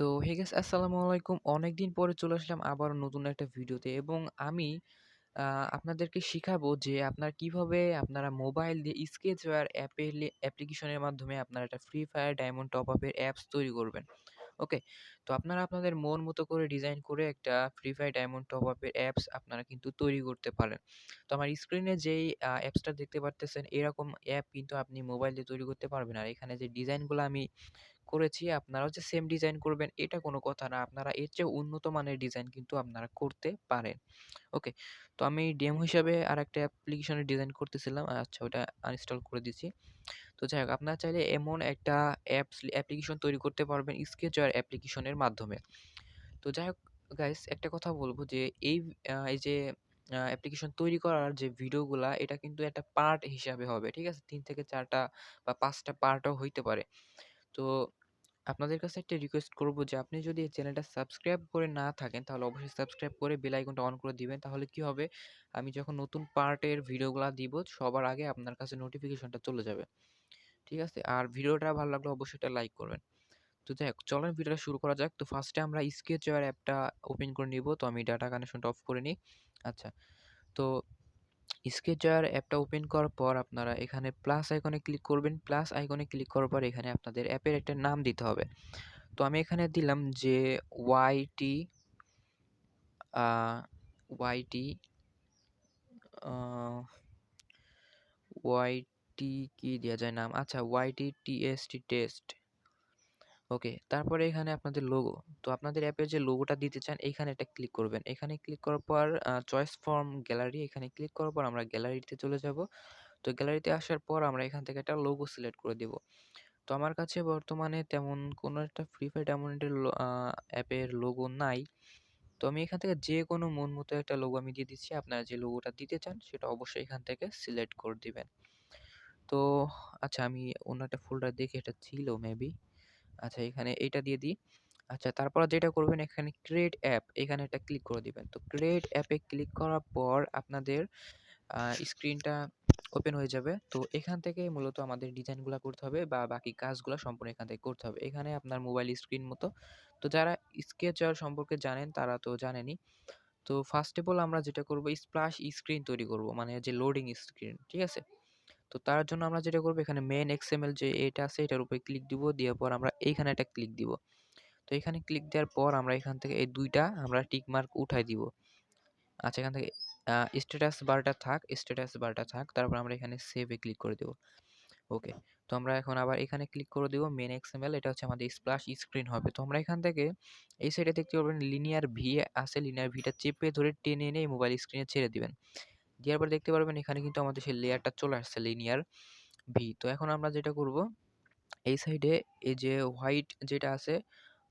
So hey guys আসসালামু আলাইকুম। অনেকদিন পরে চলে আসলাম আবারও নতুন একটা ভিডিওতে এবং আমি আপনাদেরকে শিখাবো যে আপনারা কিভাবে আপনারা মোবাইল দিয়ে স্কেচওয়্যার অ্যাপ্লিকেশনের মাধ্যমে আপনারা একটা ফ্রি ফায়ার ডায়মন্ড টপ আপের অ্যাপস তৈরি করবেন। ওকে? তো আপনারা আপনাদের মন মতো করে ডিজাইন করে একটা ফ্রি ফায়ার ডায়মন্ড টপ আপের অ্যাপস আপনারা কিন্তু তৈরি করতে পারেন। তো আমার স্ক্রিনে যেই অ্যাপসটা দেখতে পারতেছেন এরকম অ্যাপ কিন্তু আপনি মোবাইল দিয়ে তৈরি করতে পারবেন। আর এখানে যে ডিজাইনগুলো আমি করেছি আপনারাও যে সেম ডিজাইন করবেন এটা কোনো কথা না। আপনারা এর চেয়েও উন্নত মানের ডিজাইন কিন্তু আপনারা করতে পারেন। ওকে। তো আমি ডেমো হিসাবে আরেকটা অ্যাপ্লিকেশনের ডিজাইন করতেছিলাম। আচ্ছা ওটা আনইনস্টল করে দিছি। তো যাই হোক আপনারা চাইলে এমন একটা অ্যাপ্লিকেশন তৈরি করতে পারবেন স্কেচওয়্যার অ্যাপ্লিকেশনের মাধ্যমে। তো যাই হোক গাইস একটা কথা বলবো যে এই যে অ্যাপ্লিকেশন তৈরি করার যে ভিডিওগুলা এটা কিন্তু একটা পার্ট হিসাবে হবে। ঠিক আছে? ৩ থেকে ৪ টা বা ৫ টা পার্টও হইতে পারে। তো আপনাদের কাছে একটা রিকোয়েস্ট করব যে আপনি যদি এই চ্যানেলটা সাবস্ক্রাইব করে না থাকেন তাহলে অবশ্যই সাবস্ক্রাইব করে বেল আইকনটা অন করে দিবেন। তাহলে কি হবে? আমি যখন নতুন পার্টের ভিডিওগুলা দিব সবার আগে আপনার কাছে নোটিফিকেশনটা চলে যাবে। ঠিক আছে? আর ভিডিওটা ভালো লাগলে অবশ্যই একটা লাইক করবেন। তো যাই হোক চলেন ভিডিওটা শুরু করা যাক। তো ফার্স্টে আমরা স্কেচওয়্যার অ্যাপটা ওপেন করে নিব। তো আমি ডাটা কানেকশনটা অফ করে নিই। আচ্ছা। তো স্কেচওয়্যার অ্যাপটা ওপেন করার পর আপনারা এখানে প্লাস আইকনে ক্লিক করবেন। প্লাস আইকনে ক্লিক করার পর এখানে আপনাদের অ্যাপের একটা নাম দিতে হবে। তো আমি এখানে দিলাম যে ওয়াইটি আ ওয়াইটি আ ওয়াইটি কি দেয়া যায় নাম? আচ্ছা ওয়াইটি টিএসটি টেস্ট। ওকে। তারপরে এখানে আপনাদের লোগো। তো আপনাদের অ্যাপের যে লোগোটা দিতে চান এইখানে একটা ক্লিক করবেন। এখানে ক্লিক করার পর চয়েস ফ্রম গ্যালারি এখানে ক্লিক করার পর আমরা গ্যালারিতে চলে যাব। তো গ্যালারিতে আসার পর আমরা এখান থেকে একটা লোগো সিলেক্ট করে দিব। তো আমার কাছে বর্তমানে তেমন কোনো একটা ফ্রি ফায়ার ডায়মন্ডের অ্যাপের লোগো নাই। তো আমি এখান থেকে যেকোনো মন মতো একটা লোগো আমি দিয়ে দিচ্ছি। আপনারা যে লোগোটা দিতে চান সেটা অবশ্যই এখান থেকে সিলেক্ট করে দিবেন। তো আচ্ছা আমি অন্য একটা ফোল্ডার দেখি এটা ছিল মেবি। আচ্ছা এখানে এইটা দিয়ে দিই। আচ্ছা তারপর যেটা করবেন এখানে ক্রিয়েট অ্যাপ এখানে একটা ক্লিক করে দিবেন। তো ক্রিয়েট অ্যাপে ক্লিক করার পর আপনাদের স্ক্রিনটা ওপেন হয়ে যাবে। তো এখান থেকে মূলত আমাদের ডিজাইনগুলা করতে হবে বা বাকি কাজগুলা সম্পূর্ণ এখান থেকে করতে হবে। এখানে আপনার মোবাইল স্ক্রিন মতো। তো যারা স্কেচার সম্পর্কে জানেন তারা তো জানেনই। তো ফার্স্ট অফ অল আমরা যেটা করব স্প্ল্যাশ স্ক্রিন তৈরি করব। মানে যে লোডিং স্ক্রিন, ঠিক আছে? তো তার জন্য আমরা যেটা করব এখানে মেইন এক্সএমএল যে এটা আছে এটার উপরে ক্লিক দিব। দেওয়ার পর আমরা এইখানে একটা ক্লিক দিব। তো এখানে ক্লিক দেওয়ার পর আমরা এখান থেকে এই ২ টা আমরা টিক মার্ক উঠায় দিব। আচ্ছা এখান থেকে স্ট্যাটাস বারটা থাক। তারপর আমরা এখানে সেভ এ ক্লিক করে দেব। ওকে। তো আমরা এখন আবার এখানে ক্লিক করে দেব মেইন এক্সএমএল এটা হচ্ছে আমাদের স্প্ল্যাশ স্ক্রিন হবে। তো আমরা এখান থেকে এই সাইডে দেখতে পারবেন লিনিয়ার ভি আছে। লিনিয়ার ভিটা চেপে ধরে টেনে এনে মোবাইল স্ক্রিনে ছেড়ে দিবেন। দেওয়ার পর দেখতে পারবেন এখানে কিন্তু আমাদের সেই লেয়ারটা চলে আসছে লিনিয়ার ভি। তো এখন আমরা যেটা করব এই সাইডে এই যে হোয়াইট যেটা আছে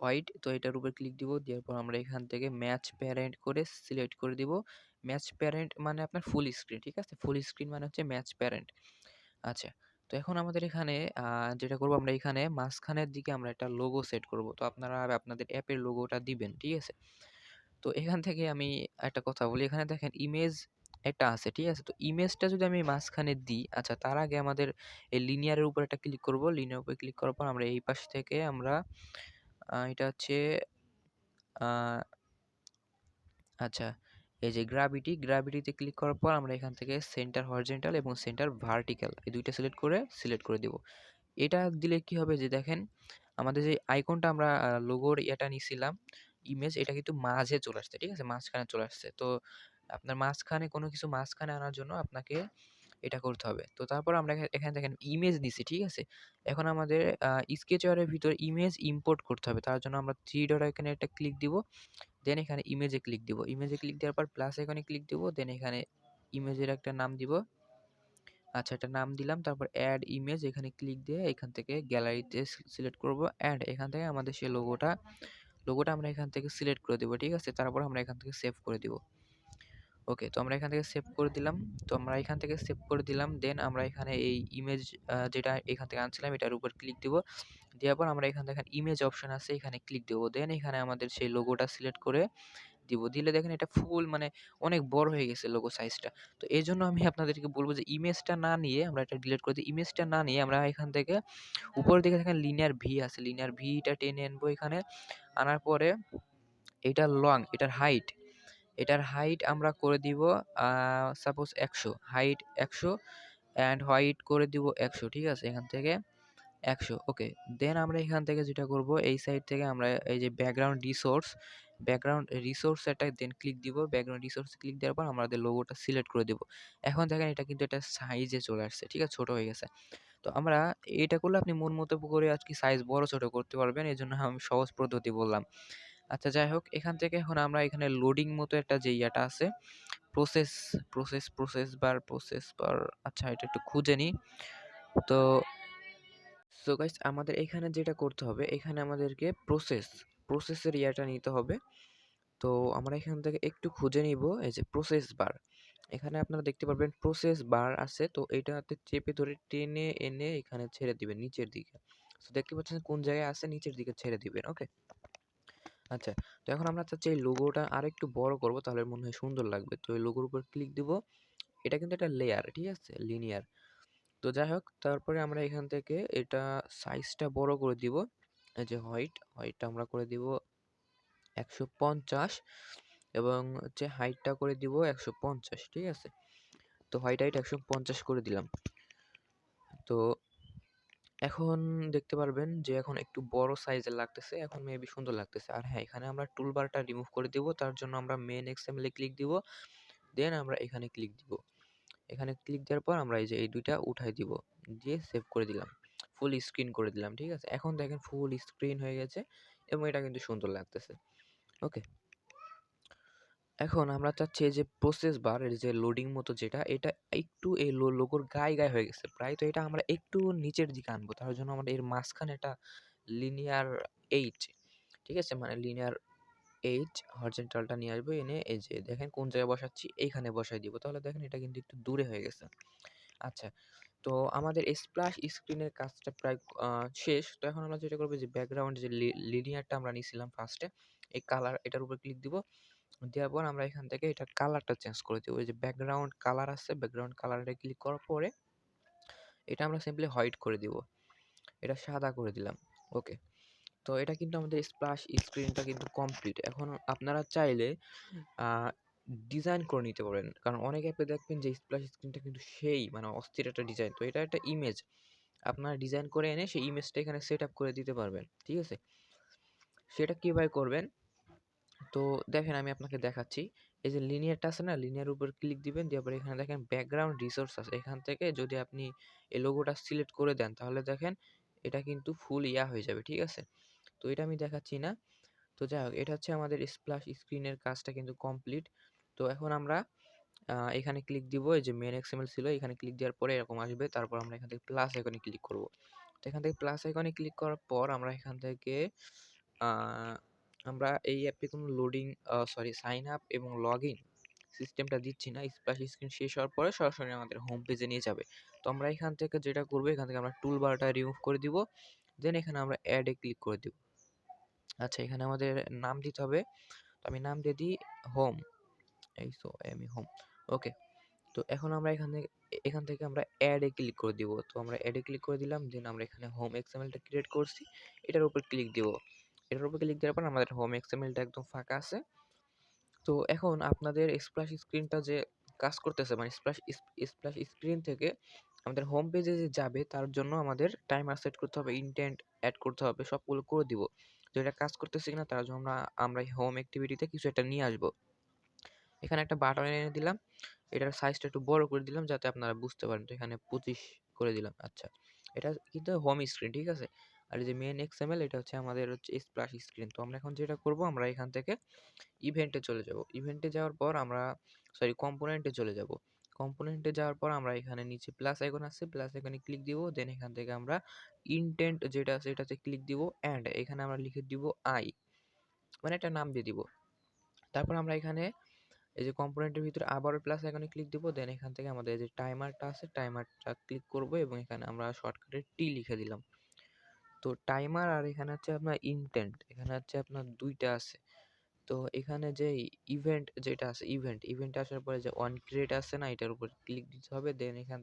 হোয়াইট তো এটার উপর ক্লিক দিব। দেওয়ার পর আমরা এখান থেকে ম্যাচ প্যারেন্ট করে সিলেক্ট করে দিব। ম্যাচ প্যারেন্ট মানে আপনার ফুল স্ক্রিন, ঠিক আছে? ফুল স্ক্রিন মানে হচ্ছে ম্যাচ প্যারেন্ট। আচ্ছা। তো এখন আমাদের এখানে যেটা করব আমরা এখানে মাঝখানের দিকে আমরা একটা লোগো সেট করব। তো আপনারা আপনাদের অ্যাপের লোগোটা দিবেন, ঠিক আছে? তো এখান থেকে আমি একটা কথা বলি। এখানে দেখেন ইমেজ একটা আছে, ঠিক আছে? তো ইমেজটা যদি আমি মাঝখানে দিই, আচ্ছা তার আগে আমাদের এই লিনিয়ারের উপর একটা ক্লিক করব। লিনিয়ার উপরে ক্লিক করার পর আমরা এই পাশ থেকে আমরা এটা হচ্ছে আ আচ্ছা এই যে গ্র্যাভিটিতে ক্লিক করার পর আমরা এখান থেকে সেন্টার হরিজন্টাল এবং সেন্টার ভার্টিক্যাল এই ২ টা সিলেক্ট করে দিব। এটা দিলে কি হবে যে দেখেন আমাদের যে আইকনটা আমরা লোগোর ইয়েটা নিছিলাম ইমেজ এটা কিন্তু মাঝে চলে আসছে, ঠিক আছে? মাঝখানে চলে আসছে। তো আপনার মাঝখানে কোনো কিছু মাঝখানে আনার জন্য আপনাকে এটা করতে হবে। তো তারপর আমরা এখানে দেখেন ইমেজ দিছি, ঠিক আছে? এখন আমাদের স্কেচওয়্যারের ভিতরে ইমেজ ইম্পোর্ট করতে হবে। তার জন্য আমরা 3 ডট আইকনে একটা ক্লিক দিব। দেন এখানে ইমেজে ক্লিক দিব। ইমেজে ক্লিক দেওয়ার পর প্লাস আইকনে ক্লিক দিব। দেন এখানে ইমেজের একটা নাম দিব। আচ্ছা একটা নাম দিলাম। তারপর এড ইমেজ এখানে ক্লিক দিয়ে এখান থেকে গ্যালারিতে সিলেক্ট করব অ্যান্ড এখান থেকে আমাদের সেই লোগোটা আমরা এখান থেকে সিলেক্ট করে দিব, ঠিক আছে? তারপর আমরা এখান থেকে সেভ করে দিব। ওকে তো আমরা এখান থেকে সেভ করে দিলাম। তো আমরা এখান থেকে সেভ করে দিলাম। দেন আমরা এখানে এই ইমেজ যেটা এখান থেকে আনছিলাম এটার উপর ক্লিক দিব। দেওয়ার পর আমরা এখান থেকে ইমেজ অপশন আছে এখানে ক্লিক দেব। দেন এখানে আমাদের সেই লোগোটা সিলেক্ট করে দিব। দিলে দেখেন এটা ফুল মানে অনেক বড় হয়ে গেছে লোগো সাইজটা। তো এজন্য আমি আপনাদেরকে বলব যে ইমেজটা না নিয়ে আমরা এটা ডিলিট করে দিই। ইমেজটা না নিয়ে আমরা এখান থেকে উপরের দিকে দেখেন লিনিয়ার ভি আছে। লিনিয়ার ভিটা টেনে আনবো এখানে। আনার পরে এটার লং, এটার হাইট আমরা করে দিব সাপোজ ১০০, হাইট ১০০ অ্যান্ড হাইট করে দিব ১০০, ঠিক আছে? এখান থেকে ১০০, ওকে। দেন আমরা এখান থেকে যেটা করব এই সাইড থেকে আমরা এই যে ব্যাকগ্রাউন্ড রিসোর্স এটা দেন ক্লিক দিব। ব্যাকগ্রাউন্ড রিসোর্স ক্লিক দেওয়ার পর আমাদের লোগোটা সিলেক্ট করে দিব। এখন দেখেন এটা কিন্তু এটা সাইজে চলে আসছে, ঠিক আছে? ছোট হয়ে গেছে। তো আমরা এটা করলে আপনি মন মতো করে আজকে সাইজ বড় ছোট করতে পারবেন। এজন্য আমি সহজ পদ্ধতি বললাম। আচ্ছা যাই হোক, এখান থেকে এখন আমরা এখানে লোডিং মতো একটা যে ইয়াটা আছে প্রসেস প্রসেস বার, আচ্ছা এটা একটু খুঁজে নিই। তো সো গাইস আমাদের এখানে যেটা করতে হবে, এখানে আমাদেরকে প্রসেসের ইয়াটা নিতে হবে। তো আমরা এখান থেকে একটু খুঁজে নিব এই যে প্রসেস বার। এখানে আপনারা দেখতে পারবেন প্রসেস বার আছে। তো এটাতে চেপে ধরে টেনে এনে এখানে ছেড়ে দিবেন নিচের দিকে। তো দেখতে পাচ্ছেন কোন জায়গায় আছে, নিচের দিকে ছেড়ে দিবেন, ওকে। আচ্ছা, তো এখন আমরা চাচ্ছি এই লোগোটা আরেকটু বড় করব, তাহলে মনে হয় সুন্দর লাগবে। তো এই লোগোর উপর ক্লিক দিব। এটা কিন্তু একটা লেয়ার, ঠিক আছে? লিনিয়ার। তো যাই হোক, তারপরে আমরা এখান থেকে এটা সাইজটা বড় করে দিব। এই যে হোয়াইটটা আমরা করে দিব ১৫০ এবং হচ্ছে হাইটটা করে দিব ১৫০, ঠিক আছে? তো হাইট ১৫০ করে দিলাম। তো এখন দেখতে পারবেন যে এখন একটু বড় সাইজের লাগতেছে, এখন মেবি সুন্দর লাগতেছে। আর হ্যাঁ, এখানে আমরা টুলবারটা রিমুভ করে দিব। তার জন্য আমরা মেইন এক্সএমএল এ ক্লিক দিব। দেন আমরা এখানে ক্লিক দিব। এখানে ক্লিক দেওয়ার পর আমরা এই যে এই ২টা উঠাই দিব। দিয়ে সেভ করে দিলাম। ফুল স্ক্রিন করে দিলাম, ঠিক আছে? এখন দেখেন ফুল স্ক্রিন হয়ে গেছে এবং এটা কিন্তু সুন্দর লাগতেছে। ওকে। এখন আমরা চাচ্ছি এই যে প্রসেস বার এর যে লোডিং মতো যেটা, এটা একটু এই লোগোর গায়ে হয়ে গেছে প্রায়। তো এটা আমরা একটু নিচের দিকে আনবো। তার জন্য আমরা এর মাঝখানে একটা লিনিয়ার এইচ, ঠিক আছে? মানে লিনিয়ার এইচ হরিজন্টালটা নিয়ে আসবো, এনে এই যে দেখেন কোন জায়গায় বসাচ্ছি, এইখানে বসাই দিব। তাহলে দেখেন এটা কিন্তু একটু দূরে হয়ে গেছে। আচ্ছা, তো আমাদের স্প্ল্যাশ স্ক্রিনের কাজটা প্রায় শেষ। তো এখন আমরা যেটা করবো যে ব্যাকগ্রাউন্ড যে লিনিয়ারটা আমরা নিয়েছিলাম ফার্স্টে, এই কালার এটার উপর ক্লিক দিব। দেওয়ার পর আমরা এখান থেকে এটার কালারটা চেঞ্জ করে দেবো। এই যে ব্যাকগ্রাউন্ড কালার আছে, ব্যাকগ্রাউন্ড কালারে ক্লিক করার পরে এটা আমরা সিম্পলি হোয়াইট করে দিব। এটা সাদা করে দিলাম, ওকে। তো এটা কিন্তু আমাদের স্প্ল্যাশ স্ক্রিনটা কিন্তু কমপ্লিট। এখন আপনারা চাইলে ডিজাইন করে নিতে পারেন, কারণ অনেক অ্যাপে দেখবেন যে স্প্ল্যাশ স্ক্রিনটা কিন্তু সেই মানে অস্থির একটা ডিজাইন। তো এটা একটা ইমেজ আপনারা ডিজাইন করে এনে সেই ইমেজটা এখানে সেট আপ করে দিতে পারবেন, ঠিক আছে? সেটা কীভাবে করবেন, তো দেখেন আমি আপনাকে দেখাচ্ছি। এই যে লিনিয়ারটা আছে না, লিনিয়ার উপর ক্লিক দিবেন, দেওয়ার পরে এখানে দেখেন ব্যাকগ্রাউন্ড রিসোর্স আছে। এখান থেকে যদি আপনি এই লোগোটা সিলেক্ট করে দেন, তাহলে দেখেন এটা কিন্তু ফুল ইয়া হয়ে যাবে, ঠিক আছে? তো এটা আমি দেখাচ্ছি না। তো যাই হোক, এটা হচ্ছে আমাদের স্প্ল্যাশ স্ক্রিনের কাজটা কিন্তু কমপ্লিট। তো এখন আমরা এখানে ক্লিক দিব। এই যে মেইন এক্সএমএল ছিল, এখানে ক্লিক দেওয়ার পরে এরকম আসবে। তারপর আমরা এখান থেকে প্লাস আইকনে ক্লিক করব। তো এখান থেকে প্লাস আইকনে ক্লিক করার পর আমরা এখান থেকে আমরা এই অ্যাপে কোনো লোডিং সাইন আপ এবং লগ ইন সিস্টেমটা দিচ্ছি না। স্প্ল্যাশ স্ক্রিন শেষ হওয়ার পরে সরাসরি আমাদের হোম পেজে নিয়ে যাবে। তো আমরা এখান থেকে যেটা করবো, এখান থেকে আমরা টুল বারটা রিমুভ করে দিব। দেন এখানে আমরা অ্যাডে ক্লিক করে দিব। আচ্ছা, এখানে আমাদের নাম দিতে হবে। তো আমি নাম দিয়ে দিই হোম, এই সো আমি হোম, ওকে। তো এখন আমরা এখান থেকে আমরা অ্যাডে ক্লিক করে দিব। তো আমরা অ্যাডে ক্লিক করে দিলাম। দেন আমরা এখানে হোম এক্সএমএলটা ক্রিয়েট করছি, এটার উপর ক্লিক দিব। এটার উপর ক্লিক দেওয়ার পর আমাদের হোম এক্সএমএলটা একদম ফাঁকা আছে। তো এখন আপনাদের স্প্ল্যাশ স্ক্রিনটা যে কাজ করতেছে, মানে স্প্ল্যাশ স্ক্রিন থেকে আমাদের হোম পেজে যে যাবে, তার জন্য আমাদের টাইমার সেট করতে হবে, ইনটেন্ট অ্যাড করতে হবে, সবগুলো করে দিব। তো এটা কাজ করতেছে কিনা তার জন্য আমরা হোম অ্যাক্টিভিটিতে কিছু একটা নিয়ে আসবো। এখানে একটা বাটন এনে দিলাম, এটার সাইজটা একটু বড় করে দিলাম যাতে আপনারা বুঝতে পারেন। তো এখানে 25 করে দিলাম। আচ্ছা, এটা কিন্তু হোম স্ক্রিন, ঠিক আছে? আর এই যে মেইন এক্সএমএল এটা হচ্ছে আমাদের হচ্ছে স্প্ল্যাশ স্ক্রিন। তো আমরা এখন যেটা করব, আমরা এখান থেকে ইভেন্টে চলে যাব। ইভেন্টে যাওয়ার পর আমরা কম্পোনেন্টে চলে যাব। কম্পোনেন্টে যাওয়ার পর আমরা এখানে নিচে প্লাস আইকন আছে, প্লাস আইকনে ক্লিক দিব। দেন এখান থেকে আমরা ইনটেন্ট যেটা আছে এটাতে ক্লিক দিব, অ্যান্ড এখানে আমরা লিখে দিব আই, মানে একটা নাম দিয়ে দিব। তারপর আমরা এখানে এই যে কম্পোনেন্টের ভিতরে আবারও প্লাস আইকনে ক্লিক দিব। দেন এখান থেকে আমাদের যে টাইমারটা আছে, টাইমারটা ক্লিক করব এবং এখানে আমরা শর্টকাটে টি লিখে দিলাম। তো টাইমার আর এখানে হচ্ছে আপনার ইনটেন্ট, এখানে হচ্ছে আপনার 2টা আছে। তো এখানে যে ইভেন্ট যেটা আছে, ইভেন্টে আসার পরে যে অন ক্রিয়েট আছে না, এটার উপর ক্লিক দিতে হবে। দেন এখান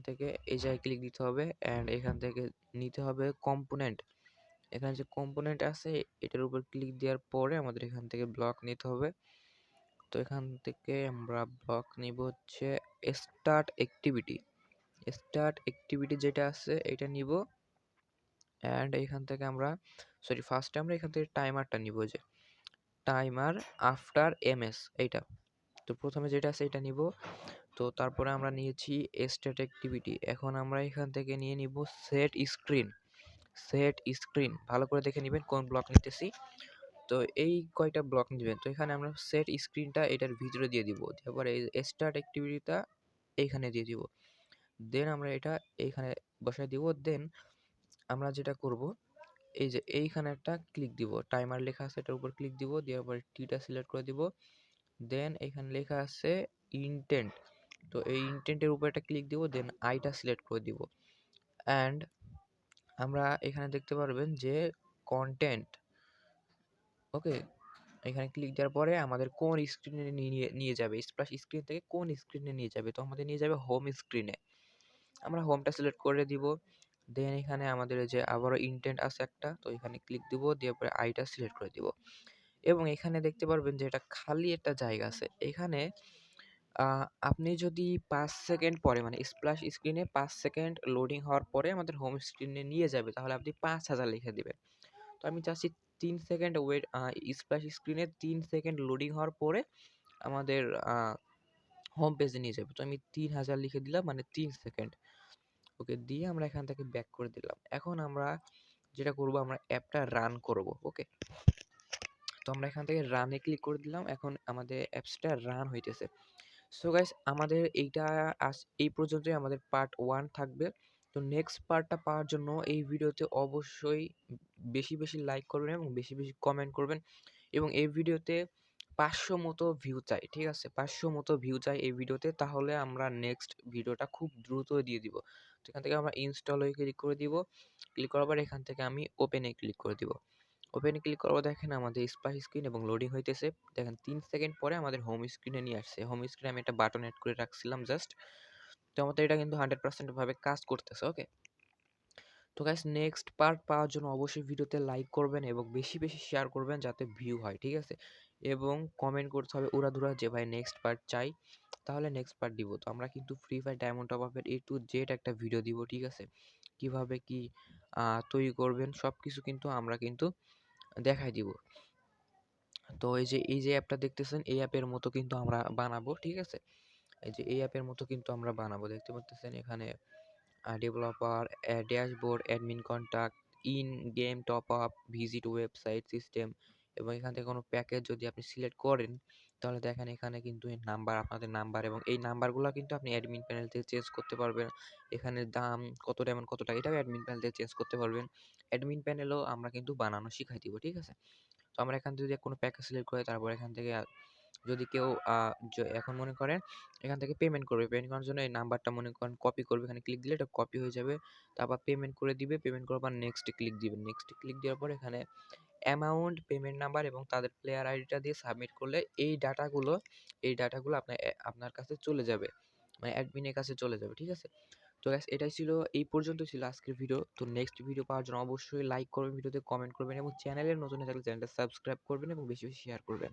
থেকে এই জায়গায় ক্লিক দিতে হবে অ্যান্ড এখান থেকে নিতে হবে কম্পোনেন্ট। এখানে যে কম্পোনেন্ট আছে এটার উপর ক্লিক দেওয়ার পরে আমাদের এখান থেকে ব্লক নিতে হবে। তো এখান থেকে আমরা ব্লক নিব হচ্ছে স্টার্ট অ্যাক্টিভিটি যেটা আছে এটা নিব। অ্যান্ড এখান থেকে আমরা ফার্স্টে আমরা এখান থেকে টাইমারটা নিব, যে টাইমার আফটার এমএস এইটা। তো প্রথমে যেটা আছে এটা নিব। তো তারপরে আমরা নিয়েছি স্টার্ট অ্যাক্টিভিটি। এখন আমরা এখান থেকে নিয়ে নিব সেট স্ক্রিন। ভালো করে দেখে নেবেন কোন ব্লক নিতেছি। তো এই কয়টা ব্লক নেবেন। তো এখানে আমরা সেট স্ক্রিনটা এটার ভিতরে দিয়ে দিব। তারপরে এই স্টার্ট অ্যাক্টিভিটিটা এইখানে দিয়ে দিব। দেন আমরা এটা এইখানে বসায় দিব। দেন আমরা যেটা করব, এই যে এইখানে একটা ক্লিক দিব, টাইমার লেখা আছে এটার উপর ক্লিক দিব, দেওয়ার পরে টিটা সিলেক্ট করে দিব। দেন এখানে লেখা আছে ইনটেন্ট, তো এই ইনটেন্টের উপর একটা ক্লিক দিব। দেন আইটা সিলেক্ট করে দিব। অ্যান্ড আমরা এখানে দেখতে পারবেন যে কন্টেন্ট, ওকে, এখানে ক্লিক দেওয়ার পরে আমাদের কোন স্ক্রিনে নিয়ে যাবে, স্প্ল্যাশ স্ক্রিন থেকে কোন স্ক্রিনে নিয়ে যাবে। তো আমাদের নিয়ে যাবে হোম স্ক্রিনে। আমরা হোমটা সিলেক্ট করে দিব। দেন এখানে আমাদের যে আবারও ইনটেন্ট আছে একটা, তো এখানে ক্লিক দিব, দেওয়ার পরে আইটা সিলেক্ট করে দিব। এবং এখানে দেখতে পারবেন যে এটা খালি একটা জায়গা আছে। এখানে আপনি যদি 5 সেকেন্ড পরে, মানে স্প্ল্যাশ স্ক্রিনে 5 সেকেন্ড লোডিং হওয়ার পরে আমাদের হোম স্ক্রিনে নিয়ে যাবে, তাহলে আপনি 5000 লিখে দিবেন। তো আমি চাচ্ছি 3 সেকেন্ড ওয়েট, স্প্ল্যাশ স্ক্রিনে 3 সেকেন্ড লোডিং হওয়ার পরে আমাদের হোম পেজে নিয়ে যাবে। তো আমি 3000 লিখে দিলাম, মানে 3 সেকেন্ড। ওকে, দিয়ে আমরা এখান থেকে ব্যাক করে দিলাম। এখন আমরা যেটা করব, আমরা অ্যাপটা রান করব। ওকে, তো আমরা এখান থেকে রানে ক্লিক করে দিলাম। এখন আমাদের অ্যাপসটা রান হইতেছে। সো গাইস, আমাদের এইটা এই পর্যন্তই আমাদের পার্ট 1 থাকবে। তো নেক্সট পার্টটা পাওয়ার জন্য এই ভিডিওতে অবশ্যই বেশি বেশি লাইক করবেন এবং বেশি বেশি কমেন্ট করবেন। এবং এই ভিডিওতে 500 মতো ভিউ চাই, ঠিক আছে? 500 মতো ভিউ চাই এই ভিডিওতে, তাহলে আমরা নেক্সট ভিডিওটা খুব দ্রুত দিয়ে দিব। তো এখান থেকে আমরা ইনস্টল হয়ে ক্লিক করে দিব। ক্লিক করার পর এখান থেকে আমি ওপেনে ক্লিক করে দিব। ওপেনে ক্লিক করার পর দেখেন আমাদের স্প্ল্যাশ স্ক্রিন এবং লোডিং হইতেছে। দেখেন 3 সেকেন্ড পরে আমাদের হোম স্ক্রিনে নিয়ে আসছে। হোম স্ক্রিনে আমি একটা বাটন এড করে রাখছিলাম জাস্ট। তো আমাদের এটা কিন্তু 100% ভাবে কাজ করতেছে। ওকে, তো গাইস, নেক্সট পার্ট পাওয়ার জন্য অবশ্যই ভিডিওতে লাইক করবেন এবং বেশি বেশি শেয়ার করবেন যাতে ভিউ হয়, ঠিক আছে? এবং কমেন্ট করতে হবে উড়াধুরা যে ভাই নেক্সট পার্ট চাই, তাহলে নেক্সট পার্ট দিব। তো আমরা কিন্তু ফ্রি ফায়ার ডায়মন্ড টপ আপের A to Z একটা ভিডিও দিব, ঠিক আছে? কিভাবে কি তৈরি করবেন সব কিছু কিন্তু আমরা কিন্তু দেখাই দিব। তো এই যে অ্যাপটা দেখতেছেন, এই অ্যাপের মতো কিন্তু আমরা বানাবো, ঠিক আছে? এই যে এই অ্যাপের মতো কিন্তু আমরা বানাবো, দেখতে পাচ্ছেন এখানে developer, dashboard, admin contact, in game top up, visit website system. এবং এখান থেকে কোনো প্যাকেজ যদি আপনি সিলেক্ট করেন, তাহলে দেখেন এখানে কিন্তু এই নাম্বার, আপনাদের নাম্বার, এবং এই নাম্বারগুলো কিন্তু আপনি অ্যাডমিন প্যানেল থেকে চেঞ্জ করতে পারবেন। এখানে দাম কত ডায়মন্ড কত টাকা, এটাও অ্যাডমিন প্যানেল থেকে চেঞ্জ করতে পারবেন। অ্যাডমিন প্যানেলও আমরা কিন্তু বানানো শিখাই দিব, ঠিক আছে? তো আমরা এখান থেকে যদি কোনো প্যাকেজ সিলেক্ট করে, তারপর এখান থেকে যদি কেউ এখন মনে করেন এখান থেকে পেমেন্ট করবে, পেমেন্ট করার জন্য এই নাম্বারটা মনে করেন কপি করবে, এখানে ক্লিক দিলে এটা কপি হয়ে যাবে। তারপর পেমেন্ট করে দিবে, পেমেন্ট করার পর নেক্সটে ক্লিক দিবেন। নেক্সটে ক্লিক দেওয়ার পর এখানে অ্যামাউন্ট, পেমেন্ট নাম্বার এবং তাদের প্লেয়ার আইডিটা দিয়ে সাবমিট করলে এই ডাটাগুলো আপনার কাছে চলে যাবে, মানে অ্যাডমিনের কাছে চলে যাবে, ঠিক আছে? তো গাইস, এটাই ছিল, এই পর্যন্ত ছিল আজকের ভিডিও। তো নেক্সট ভিডিও পাওয়ার জন্য অবশ্যই লাইক করবেন, ভিডিওতে কমেন্ট করবেন এবং চ্যানেলের নতুন হয়ে থাকলে চ্যানেলটা সাবস্ক্রাইব করবেন এবং বেশি বেশি শেয়ার করবেন।